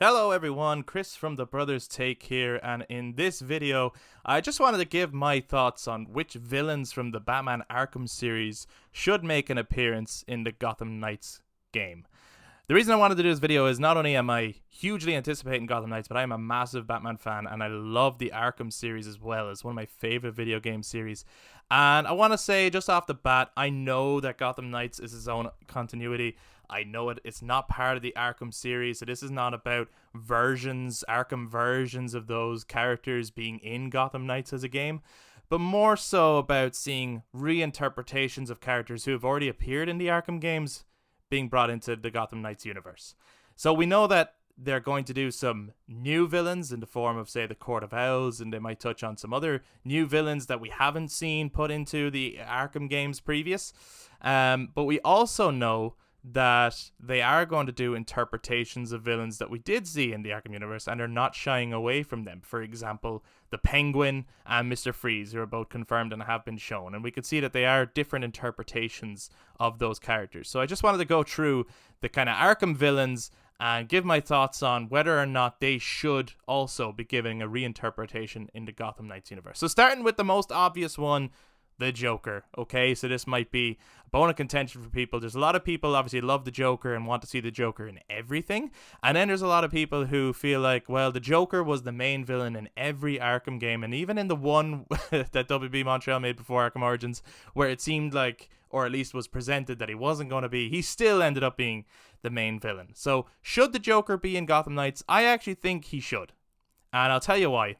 Hello everyone, Kris from the Brothers Take here, and in this video, I just wanted to give my thoughts on which villains from the Batman Arkham series should make an appearance in the Gotham Knights game. The reason I wanted to do this video is not only am I hugely anticipating Gotham Knights, but I am a massive Batman fan, and I love the Arkham series as well. It's one of my favorite video game series. And I want to say just off the bat, I know that Gotham Knights is its own continuity. I know it's not part of the Arkham series, so this is not about Arkham versions of those characters being in Gotham Knights as a game, but more so about seeing reinterpretations of characters who have already appeared in the Arkham games being brought into the Gotham Knights universe. So we know that they're going to do some new villains in the form of, say, the Court of Owls, and they might touch on some other new villains that we haven't seen put into the Arkham games previous. But we also know that they are going to do interpretations of villains that we did see in the Arkham universe, and are not shying away from them. For example, the Penguin and Mr. Freeze, who are both confirmed and have been shown, and we could see that they are different interpretations of those characters. So I just wanted to go through the kind of Arkham villains and give my thoughts on whether or not they should also be giving a reinterpretation in the Gotham Knights universe. So starting with the most obvious one, the Joker. Okay, so this might be a bone of contention for people. There's a lot of people obviously love the Joker and want to see the Joker in everything, and then there's a lot of people who feel like, well, the Joker was the main villain in every Arkham game, and even in the one that WB Montreal made before Arkham Origins, where it seemed like, or at least was presented, that he wasn't going to be, he still ended up being the main villain. So should the Joker be in Gotham Knights? I actually think he should, and I'll tell you why.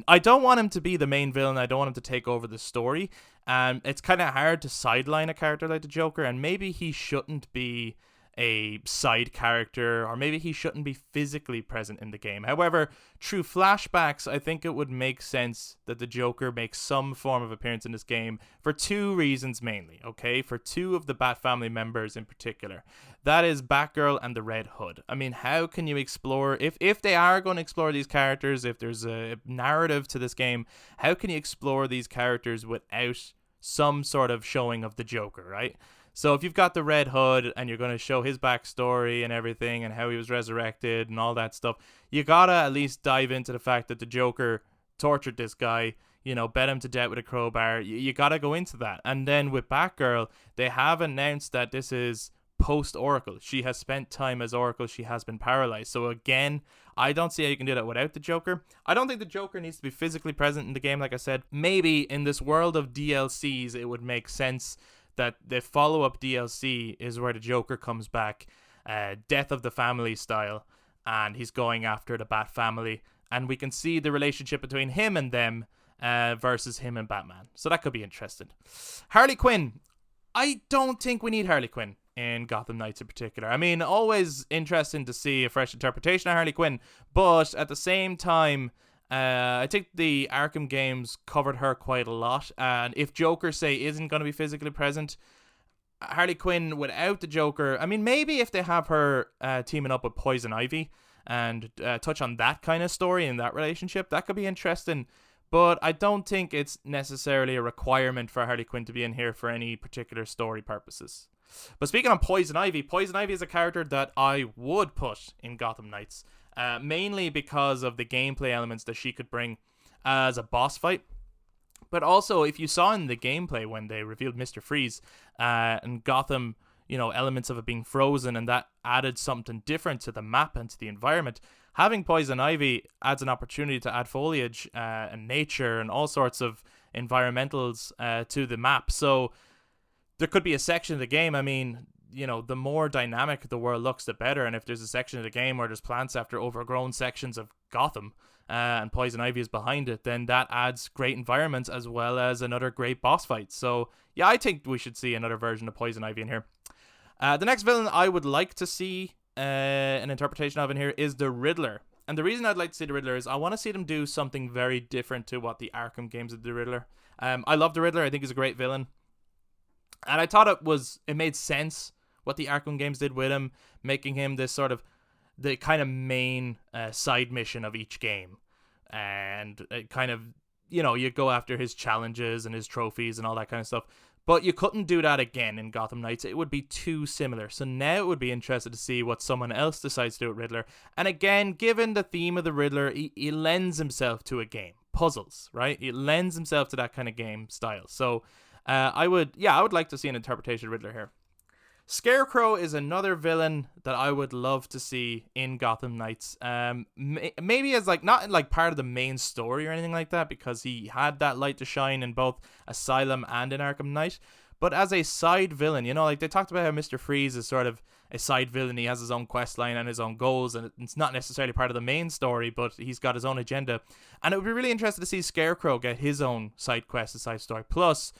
I don't want him to be the main villain. I don't want him to take over the story. It's kind of hard to sideline a character like the Joker, and maybe he shouldn't be a side character, or maybe he shouldn't be physically present in the game. However, through flashbacks, I think it would make sense that the Joker makes some form of appearance in this game for two reasons mainly, okay? For two of the Bat family members in particular. That is Batgirl and the Red Hood. I mean, how can you explore, if they are going to explore these characters, if there's a narrative to this game, how can you explore these characters without some sort of showing of the Joker, right? So if you've got the Red Hood and you're going to show his backstory and everything and how he was resurrected and all that stuff, you gotta at least dive into the fact that the Joker tortured this guy, you know, bet him to death with a crowbar. You gotta go into that. And then with Batgirl, they have announced that this is post-Oracle. She has spent time as Oracle. She has been paralyzed. So again, I don't see how you can do that without the Joker. I don't think the Joker needs to be physically present in the game, like I said. Maybe in this world of DLCs, it would make sense that the follow-up DLC is where the Joker comes back, Death of the Family style, and he's going after the Bat family, and we can see the relationship between him and them versus him and Batman. So that could be interesting. Harley Quinn. I don't think we need Harley Quinn in Gotham Knights in particular. I mean, always interesting to see a fresh interpretation of Harley Quinn, but at the same time, I think the Arkham games covered her quite a lot, and if Joker, say, isn't going to be physically present, Harley Quinn without the Joker, I mean, maybe if they have her teaming up with Poison Ivy and touch on that kind of story and that relationship, that could be interesting, but I don't think it's necessarily a requirement for Harley Quinn to be in here for any particular story purposes. But speaking of Poison Ivy is a character that I would put in Gotham Knights. Mainly because of the gameplay elements that she could bring as a boss fight. But also, if you saw in the gameplay when they revealed Mr. Freeze and Gotham, you know, elements of it being frozen, and that added something different to the map and to the environment, having Poison Ivy adds an opportunity to add foliage and nature and all sorts of environmentals to the map. So there could be a section of the game, I mean, you know, the more dynamic the world looks, the better. And if there's a section of the game where there's plants after overgrown sections of Gotham and Poison Ivy is behind it, then that adds great environments as well as another great boss fight. So yeah, I think we should see another version of Poison Ivy in here. The next villain I would like to see an interpretation of in here is the Riddler. And the reason I'd like to see the Riddler is I want to see them do something very different to what the Arkham games did the Riddler. I love the Riddler. I think he's a great villain. And I thought it made sense what the Arkham games did with him, making him this sort of the kind of main side mission of each game. And it kind of, you know, you go after his challenges and his trophies and all that kind of stuff. But you couldn't do that again in Gotham Knights. It would be too similar. So now it would be interested to see what someone else decides to do with Riddler. And again, given the theme of the Riddler, he lends himself to a game. Puzzles, right? He lends himself to that kind of game style. So I would like to see an interpretation of Riddler here. Scarecrow is another villain that I would love to see in Gotham Knights. Maybe as like not like part of the main story or anything like that, because he had that light to shine in both Asylum and in Arkham Knight. But as a side villain, you know, like they talked about how Mr. Freeze is sort of a side villain. He has his own quest line and his own goals, and it's not necessarily part of the main story, but he's got his own agenda. And it would be really interesting to see Scarecrow get his own side quest and side story. Plus,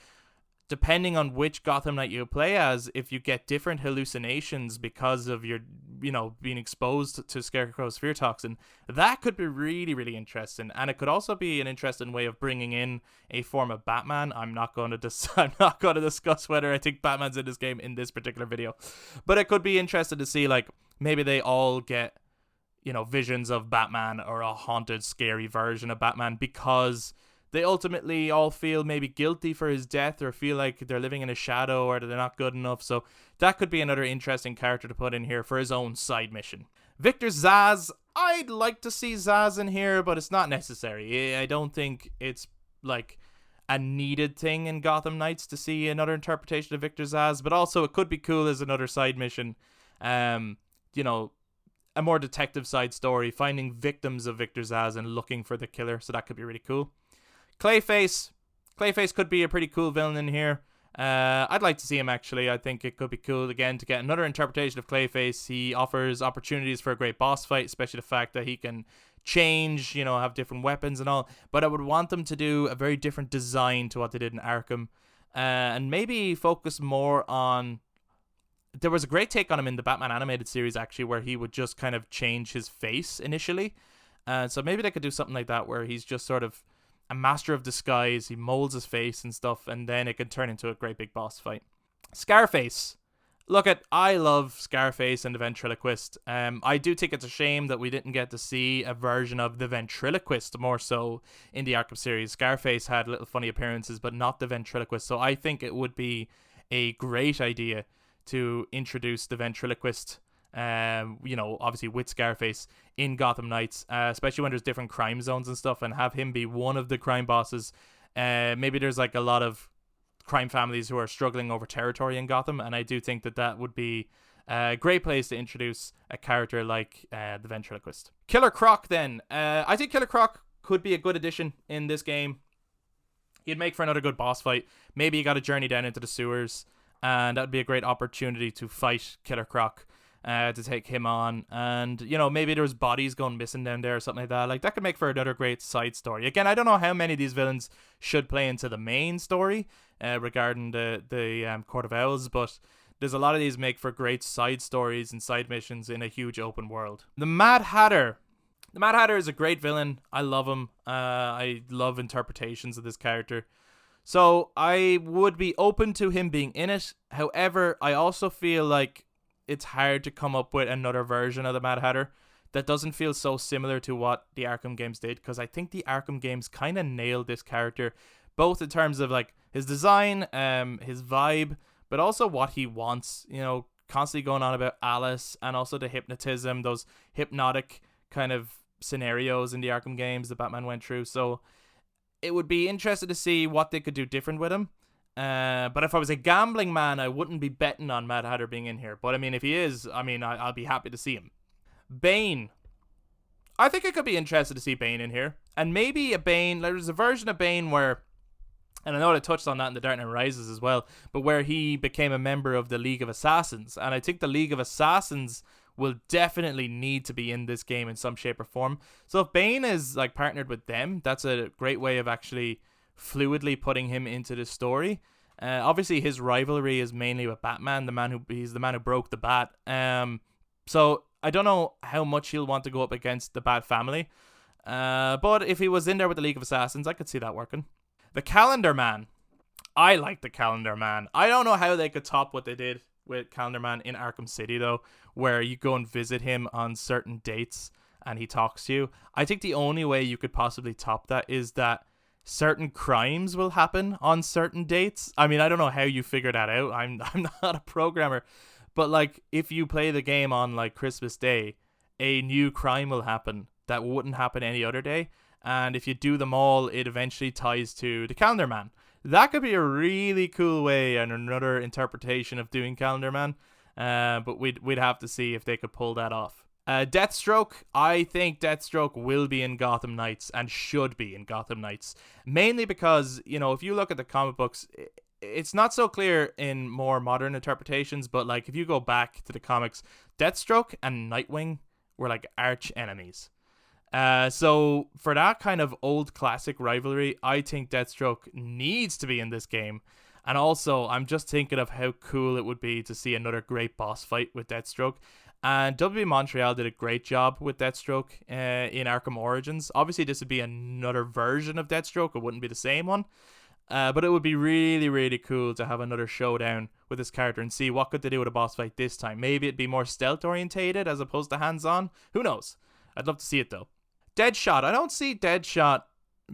depending on which Gotham Knight you play as, if you get different hallucinations because of your, you know, being exposed to Scarecrow's fear toxin, that could be really, really interesting. And it could also be an interesting way of bringing in a form of Batman. I'm not going to discuss whether I think Batman's in this game in this particular video, but it could be interesting to see, like, maybe they all get, you know, visions of Batman or a haunted, scary version of Batman because they ultimately all feel maybe guilty for his death or feel like they're living in a shadow or they're not good enough. So that could be another interesting character to put in here for his own side mission. Victor ZSASZ. I'd like to see ZSASZ in here, but it's not necessary. I don't think it's like a needed thing in Gotham Knights to see another interpretation of Victor ZSASZ, but also it could be cool as another side mission. You know, a more detective side story, finding victims of Victor ZSASZ and looking for the killer. So that could be really cool. CLAYFACE could be a pretty cool villain in here. I'd like to see him, actually. I think it could be cool, again, to get another interpretation of CLAYFACE. He offers opportunities for a great boss fight, especially the fact that he can change, you know, have different weapons and all. But I would want them to do a very different design to what they did in Arkham. And maybe focus more on... There was a great take on him in the Batman animated series, actually, where he would just kind of change his face initially. So maybe they could do something like that, where he's just sort of a master of disguise. He molds his face and stuff, and then it can turn into a great big boss fight. SCARFACE. I love SCARFACE and the Ventriloquist. I do think it's a shame that we didn't get to see a version of the Ventriloquist more so in the Arkham series. SCARFACE had little funny appearances, but not the Ventriloquist. So I think it would be a great idea to introduce the Ventriloquist, you know, obviously with SCARFACE in Gotham Knights, especially when there's different crime zones and stuff, and have him be one of the crime bosses. Maybe there's like a lot of crime families who are struggling over territory in Gotham, and I do think that that would be a great place to introduce a character like the Ventriloquist. Killer Croc, then. I think Killer Croc could be a good addition in this game. He'd make for another good boss fight. Maybe you got to journey down into the sewers, and that would be a great opportunity to fight Killer Croc, to take him on. And, you know, maybe there's bodies going missing down there or something like that. Like, that could make for another great side story. Again, I don't know how many of these villains should play into the main story regarding the Court of Owls, but there's a lot of these make for great side stories and side missions in a huge open world. The Mad Hatter. The Mad Hatter is a great villain. I love him. I love interpretations of this character. So I would be open to him being in it. However, I also feel like it's hard to come up with another version of the Mad Hatter that doesn't feel so similar to what the Arkham games did, because I think the Arkham games kind of nailed this character, both in terms of like his design, his vibe, but also what he wants, you know, constantly going on about Alice, and also the hypnotism, those hypnotic kind of scenarios in the Arkham games that Batman went through. So it would be interesting to see what they could do different with him. But if I was a gambling man, I wouldn't be betting on Mad Hatter being in here. But I mean, if he is, I mean, I'll be happy to see him. Bane. I think I could be interested to see Bane in here. And maybe a Bane, there's a version of Bane where, and I know I touched on that in The Dark Knight Rises as well, but where he became a member of the League of Assassins. And I think the League of Assassins will definitely need to be in this game in some shape or form. So if Bane is like partnered with them, that's a great way of actually fluidly putting him into the story. Obviously his rivalry is mainly with Batman, he's the man who broke the bat. So I don't know how much he'll want to go up against the Bat family. But if he was in there with the League of Assassins, I could see that working. The Calendar Man. I like the Calendar Man. I don't know how they could top what they did with Calendar Man in Arkham City, though, where you go and visit him on certain dates and he talks to you. I think the only way you could possibly top that is that certain crimes will happen on certain dates. I mean, I don't know how you figure that out. I'm not a programmer, but like if you play the game on like Christmas Day, a new crime will happen that wouldn't happen any other day. And if you do them all, it eventually ties to the Calendar Man. That could be a really cool way and another interpretation of doing Calendar Man. But we'd have to see if they could pull that off. Deathstroke, I think Deathstroke will be in Gotham Knights and should be in Gotham Knights. Mainly because, you know, if you look at the comic books, it's not so clear in more modern interpretations, but like if you go back to the comics, Deathstroke and Nightwing were like arch enemies. So for that kind of old classic rivalry, I think Deathstroke needs to be in this game. And also, I'm just thinking of how cool it would be to see another great boss fight with Deathstroke. And WB Montreal did a great job with Deathstroke in Arkham Origins. Obviously, this would be another version of Deathstroke. It wouldn't be the same one. But it would be really, really cool to have another showdown with this character and see what could they do with a boss fight this time. Maybe it'd be more stealth orientated as opposed to hands-on. Who knows? I'd love to see it though. Deadshot. I don't see Deadshot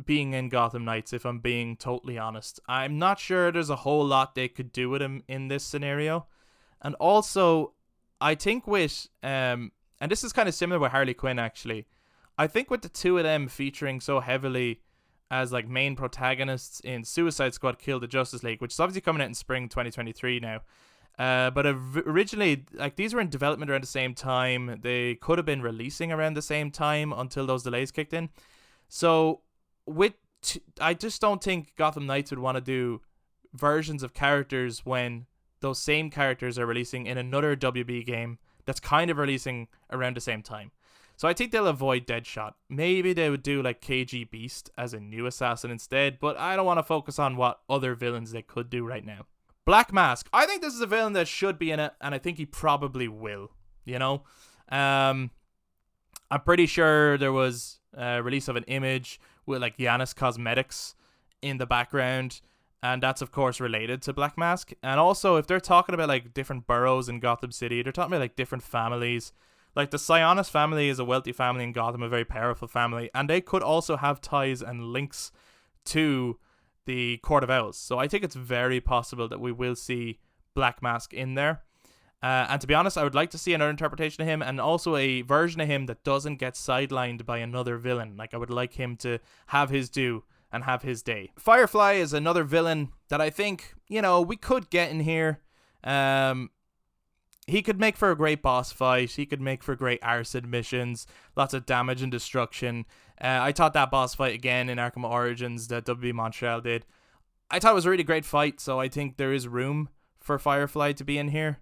being in Gotham Knights, if I'm being totally honest. I'm not sure there's a whole lot they could do with him in this scenario. And also, I think with, and this is kind of similar with Harley Quinn actually, I think with the two of them featuring so heavily as like main protagonists in Suicide Squad Kill the Justice League, which is obviously coming out in spring 2023 now. But originally, like, these were in development around the same time. They could have been releasing around the same time until those delays kicked in. So I just don't think Gotham Knights would want to do versions of characters when those same characters are releasing in another WB game that's kind of releasing around the same time. So I think they'll avoid Deadshot. Maybe they would do like KG Beast as a new assassin instead, but I don't want to focus on what other villains they could do right now. Black Mask. I think this is a villain that should be in it, and I think he probably will, you know? I'm pretty sure there was a release of an image with like Giannis Cosmetics in the background, and that's of course related to Black Mask. And also, if they're talking about like different boroughs in Gotham City, they're talking about like different families. Like the Sionis family is a wealthy family in Gotham, a very powerful family, and they could also have ties and links to the Court of Owls. So I think it's very possible that we will see Black Mask in there. And to be honest, I would like to see another interpretation of him, and also a version of him that doesn't get sidelined by another villain. Like, I would like him to have his due and have his day. Firefly is another villain that I think, you know, we could get in here. He could make for a great boss fight. He could make for great arson missions, lots of damage and destruction. I thought that boss fight again in Arkham Origins that WB Montreal did, I thought it was a really great fight, so I think there is room for Firefly to be in here.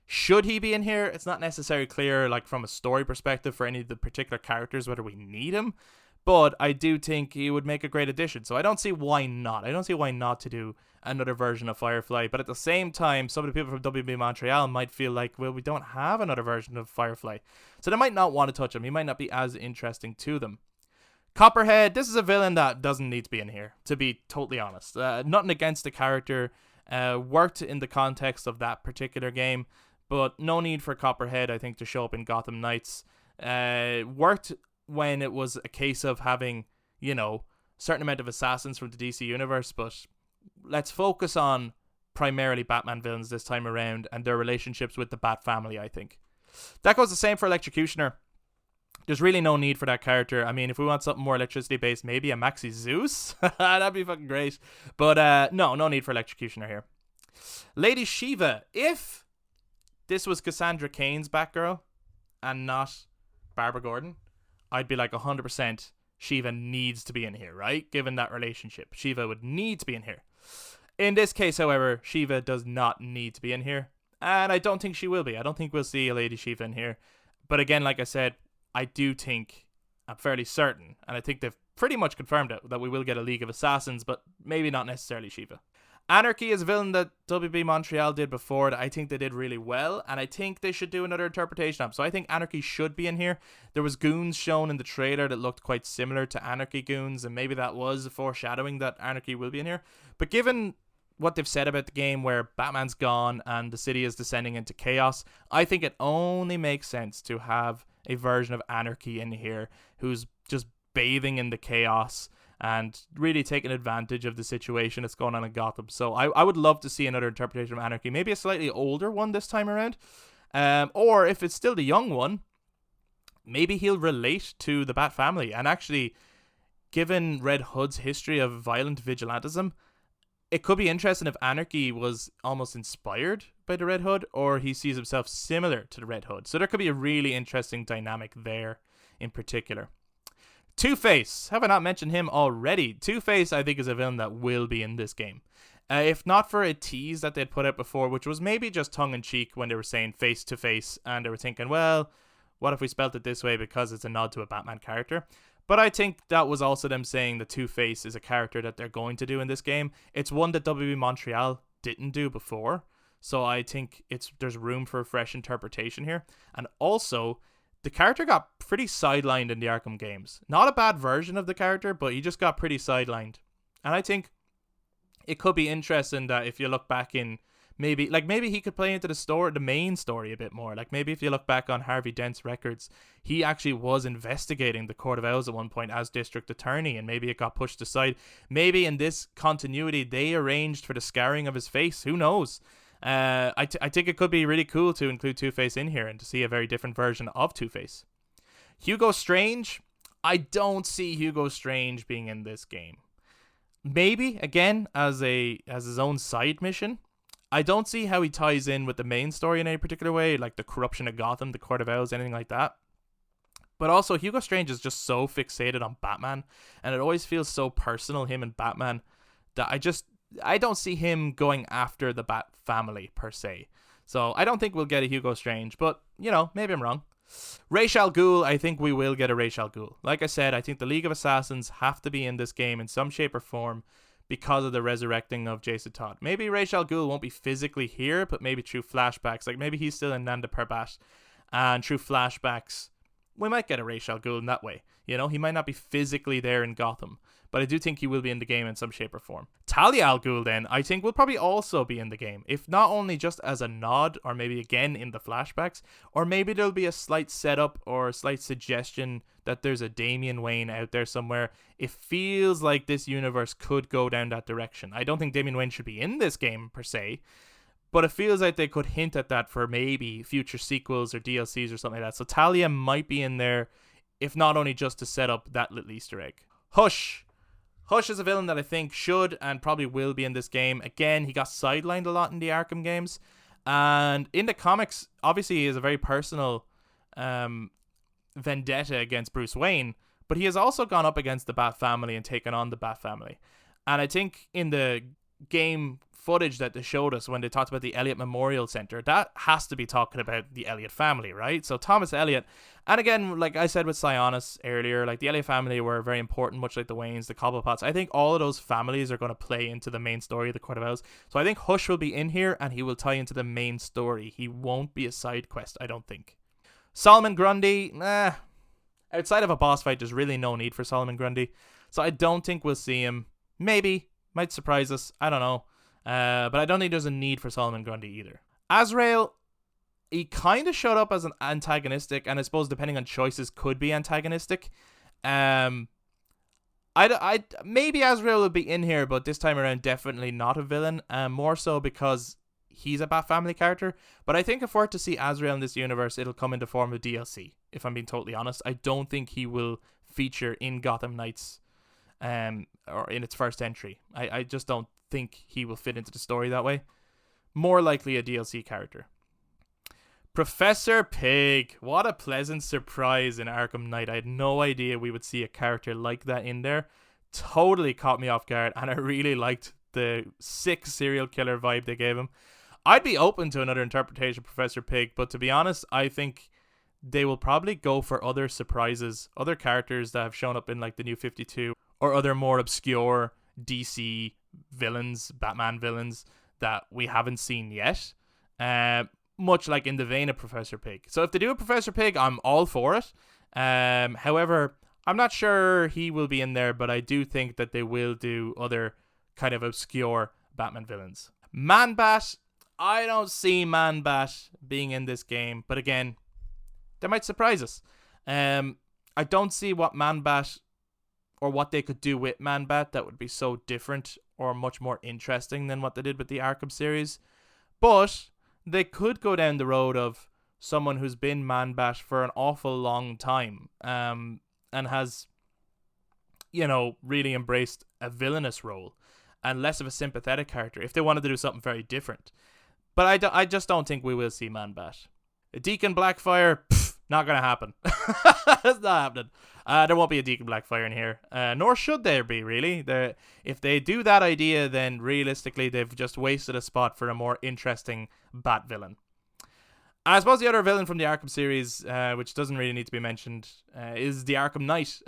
Should he be in here? It's not necessarily clear, like, from a story perspective for any of the particular characters whether we need him, but I do think he would make a great addition, so I don't see why not. I don't see why not to do another version of Firefly, but at the same time, some of the people from WB Montreal might feel like, well, we don't have another version of Firefly, so they might not want to touch him. He might not be as interesting to them. Copperhead, this is a villain that doesn't need to be in here, to be totally honest. Nothing against the character, worked in the context of that particular game, but no need for Copperhead, I think, to show up in Gotham Knights. Worked when it was a case of having, you know, certain amount of assassins from the DC universe, but let's focus on primarily Batman villains this time around and their relationships with the Bat family, I think. That goes the same for Electrocutioner. There's really no need for that character. I mean, if we want something more electricity based, maybe a Maxi Zeus? That'd be fucking great. But no need for Electrocutioner here. Lady Shiva. If this was Cassandra Cain's Batgirl and not Barbara Gordon, I'd be like 100% Shiva needs to be in here, right? Given that relationship, Shiva would need to be in here. In this case, however, Shiva does not need to be in here, and I don't think she will be. I don't think we'll see a Lady Shiva in here. But again, like I said, I do think, I'm fairly certain, and I think they've pretty much confirmed it, that we will get a League of Assassins, but maybe not necessarily Shiva. Anarky is a villain that WB Montreal did before that I think they did really well, and I think they should do another interpretation of. So I think Anarky should be in here. There was goons shown in the trailer that looked quite similar to Anarky goons, and maybe that was a foreshadowing that Anarky will be in here. But given what they've said about the game, where Batman's gone and the city is descending into chaos, I think it only makes sense to have a version of Anarky in here who's just bathing in the chaos and really taking advantage of the situation that's going on in Gotham. So I would love to see another interpretation of Anarky, maybe a slightly older one this time around. Or if it's still the young one, maybe he'll relate to the Bat family. And actually, given Red Hood's history of violent vigilantism, it could be interesting if Anarky was almost inspired by the Red Hood, or he sees himself similar to the Red Hood. So there could be a really interesting dynamic there in particular. Two-Face. Have I not mentioned him already? Two-Face, I think, is a villain that will be in this game. If not for a tease that they'd put out before, which was maybe just tongue-in-cheek when they were saying face-to-face, and they were thinking, well, what if we spelt it this way because it's a nod to a Batman character? But I think that was also them saying that Two-Face is a character that they're going to do in this game. It's one that WB Montreal didn't do before, so I think there's room for a fresh interpretation here. And also, the character got pretty sidelined in the Arkham games. Not a bad version of the character, but he just got pretty sidelined. And I think it could be interesting that if you look back in maybe he could play into the main story a bit more. Like maybe if you look back on Harvey Dent's records, he actually was investigating the Court of Owls at one point as district attorney, and maybe it got pushed aside. Maybe in this continuity they arranged for the scarring of his face. Who knows? I think it could be really cool to include Two-Face in here and to see a very different version of Two-Face. Hugo Strange. I don't see Hugo Strange being in this game. Maybe again as his own side mission. I don't see how he ties in with the main story in any particular way, like the corruption of Gotham, the Court of Owls, anything like that. But also, Hugo Strange is just so fixated on Batman, and it always feels so personal, him and Batman, that I don't see him going after the Bat family per se. So I don't think we'll get a Hugo Strange, but maybe I'm wrong. Ra's al Ghul, I think we will get a Ra's al Ghul. Like I said, I think the League of Assassins have to be in this game in some shape or form because of the resurrecting of Jason Todd. Maybe Ra's al Ghul won't be physically here, but maybe through flashbacks. Like maybe he's still in Nanda Parbat, and through flashbacks, we might get a Ra's al Ghul in that way. He might not be physically there in Gotham, but I do think he will be in the game in some shape or form. Talia al Ghul, then, I think will probably also be in the game, if not only just as a nod, or maybe again in the flashbacks, or maybe there'll be a slight setup or a slight suggestion that there's a Damian Wayne out there somewhere. It feels like this universe could go down that direction. I don't think Damian Wayne should be in this game per se, but it feels like they could hint at that for maybe future sequels or DLCs or something like that. So Talia might be in there, if not only just to set up that little Easter egg. Hush. Hush is a villain that I think should and probably will be in this game. Again, he got sidelined a lot in the Arkham games. And in the comics, obviously he has a very personal vendetta against Bruce Wayne. But he has also gone up against the Bat family and taken on the Bat family. And I think in the game footage that they showed us when they talked about the Elliott Memorial Center, that has to be talking about the Elliott family, right? So Thomas Elliott, and again, like I said with Sionis earlier, like the Elliott family were very important, much like the Waynes, the Cobblepots. I think all of those families are going to play into the main story of the Court of Owls. So I think Hush will be in here and he will tie into the main story. He won't be a side quest, I don't think. Solomon Grundy, outside of a boss fight, there's really no need for Solomon Grundy. So I don't think we'll see him. Maybe, might surprise us, I don't know. But I don't think there's a need for Solomon Grundy either. AZRAEL, he kind of showed up as an antagonistic, and I suppose depending on choices could be antagonistic. Maybe AZRAEL will be in here, but this time around definitely not a villain. More so because he's a Bat family character. But I think if we're to see AZRAEL in this universe, it'll come in the form of DLC. If I'm being totally honest, I don't think he will feature in Gotham Knights, or in its first entry. I just don't think he will fit into the story that way. More likely a DLC character. Professor Pig. What a pleasant surprise in Arkham Knight. I had no idea we would see a character like that in there. Totally caught me off guard, and I really liked the sick serial killer vibe they gave him. I'd be open to another interpretation of Professor Pig, but to be honest, I think they will probably go for other surprises, other characters that have shown up in like the New 52, or other more obscure DC villains, Batman villains that we haven't seen yet, much like in the vein of Professor Pig. So if they do a Professor Pig, I'm all for it. However, I'm not sure he will be in there, but I do think that they will do other kind of obscure Batman villains. Man-Bat, I don't see Man-Bat being in this game, but again, they might surprise us. I don't see what Man-Bat or what they could do with Man-Bat that would be so different or much more interesting than what they did with the Arkham series. But they could go down the road of someone who's been Man-Bat for an awful long time, and has, you know, really embraced a villainous role and less of a sympathetic character if they wanted to do something very different. But I just don't think we will see Man-Bat. Deacon Blackfire, not going to happen. It's not happening. There won't be a Deacon Blackfire in here, nor should there be, really. If they do that idea, then realistically they've just wasted a spot for a more interesting Bat villain. I suppose the other villain from the Arkham series, which doesn't really need to be mentioned, is the Arkham Knight,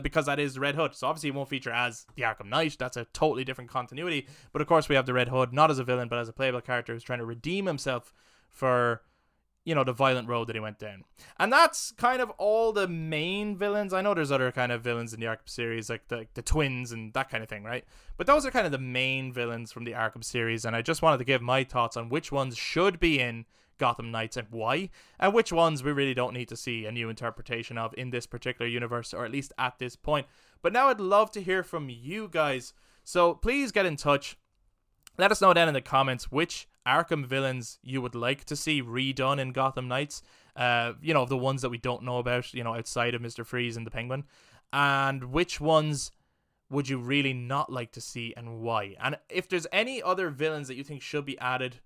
because that is Red Hood. So obviously it won't feature as the Arkham Knight. That's a totally different continuity. But of course we have the Red Hood, not as a villain, but as a playable character who's trying to redeem himself for, you know, the violent road that he went down. And that's kind of all the main villains. I know there's other kind of villains in the Arkham series, like the twins and that kind of thing, right? But those are kind of the main villains from the Arkham series, and I just wanted to give my thoughts on which ones should be in Gotham Knights and why, and which ones we really don't need to see a new interpretation of in this particular universe, or at least at this point. But now I'd love to hear from you guys, so please get in touch. Let us know down in the comments which Arkham villains you would like to see redone in Gotham Knights. You know, the ones that we don't know about, you know, outside of Mr. Freeze and the Penguin. And which ones would you really not like to see and why? And if there's any other villains that you think should be added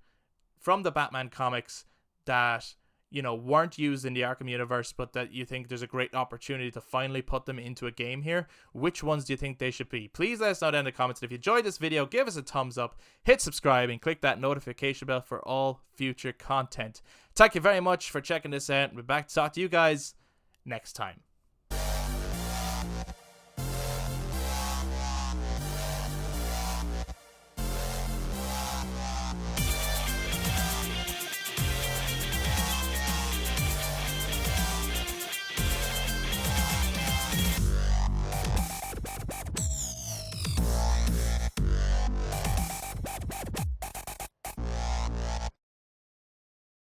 from the Batman comics that, you know, weren't used in the Arkham universe, but that you think there's a great opportunity to finally put them into a game here, which ones do you think they should be? Please let us know down in the comments. And if you enjoyed this video, give us a thumbs up, hit subscribe, and click that notification bell for all future content. Thank you very much for checking this out. We'll be back to talk to you guys next time.